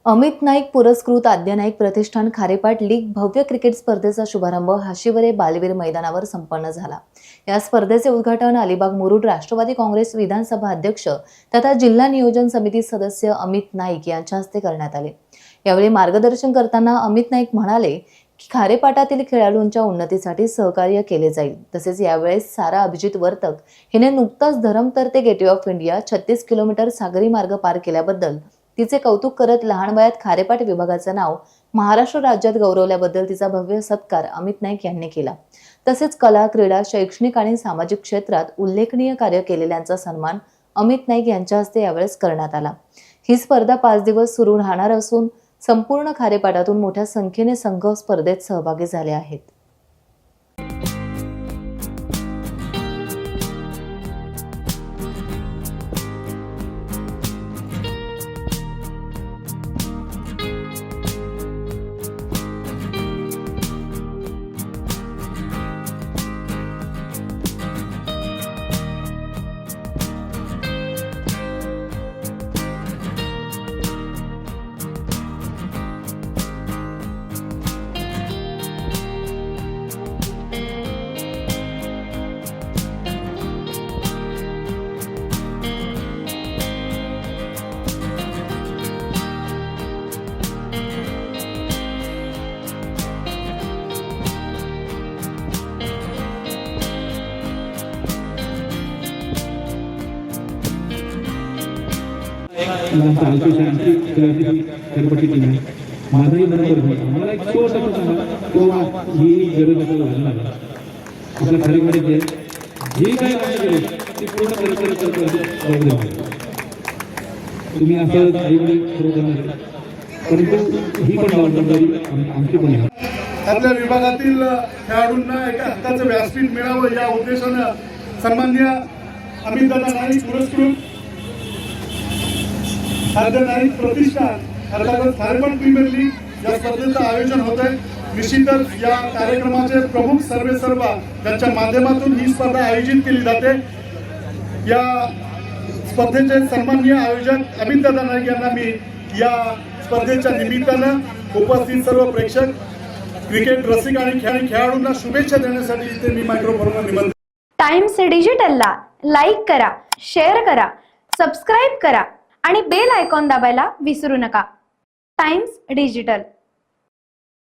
अमित नाईक पुरस्कृत आद्य नाईक प्रतिष्ठान खारेपाट लीग भव्य क्रिकेट स्पर्धेचा शुभारंभ हाशिवरे बालेवीर मैदानावर संपन्न झाला। या स्पर्धेचे उद्घाटन अलिबाग मुरुड राष्ट्रवादी काँग्रेस विधानसभा अध्यक्ष तथा जिल्हा नियोजन समिती सदस्य अमित नाईक यांच्या हस्ते करण्यात आले। यावेळी मार्गदर्शन करताना अमित नाईक म्हणाले की खारेपाटातील खेळाडूंच्या उन्नतीसाठी सहकार्य केले जाईल। तसेच यावेळेस सारा अभिजित वर्तक हिने नुकताच धरमतर ते गेटवे ऑफ इंडिया 36 किलोमीटर सागरी मार्ग पार केल्याबद्दल तिचे कौतुक करत लहान वयात खारेपाट विभागाचे नाव महाराष्ट्र राज्यात गौरवल्याबद्दल तिचा भव्य सत्कार अमित नाईक यांनी केला। तसेच कला, क्रीडा, शैक्षणिक आणि सामाजिक क्षेत्रात उल्लेखनीय कार्य केलेल्यांचा सन्मान अमित नाईक यांच्या हस्ते यावेळेस करण्यात आला। ही स्पर्धा 5 दिवस सुरू राहणार असून संपूर्ण खारेपाटातून मोठ्या संख्येने संघ स्पर्धेत सहभागी झाले आहेत। माझाही बरोबर मला एक छोटा किंवा ही गरज आपल्या खालीमध्ये जे काही केले ते पूर्ण तुम्ही असं आईकडे सुरू करणार, परंतु ही पण जबाबदारी आमची पण आहे। आपल्या विभागातील खेळाडूंना एका हक्काचं व्यासपीठ मिळावं या उद्देशानं सन्माननीय अमितदादा नाईक पुरस्कृत आद्य नाईक प्रतिष्ठान अर्थातच खारेपाट प्रीमियर लीग या स्पर्धेचं आयोजन होत आहे। निश्चितच या कार्यक्रमाचे प्रमुख सर्वेसर्वा ज्यांच्या माध्यमातून ही स्पर्धा आयोजित केली जाते। या स्पर्धेचे सन्माननीय आयोजक अमितदादा नाईक यांना मी या स्पर्धेच्या निमित्तानं उपस्थित सर्व प्रेक्षक, क्रिकेट रसिक आणि खेळाडूंना शुभेच्छा देण्यासाठी इथे मी मायक्रोफोनवर निमंत्रित। टाइम्स डिजिटलला लाईक करा, शेअर करा, सबस्क्राईब करा आणि बेल आयकॉन दाबायला विसरू नका। Times digital.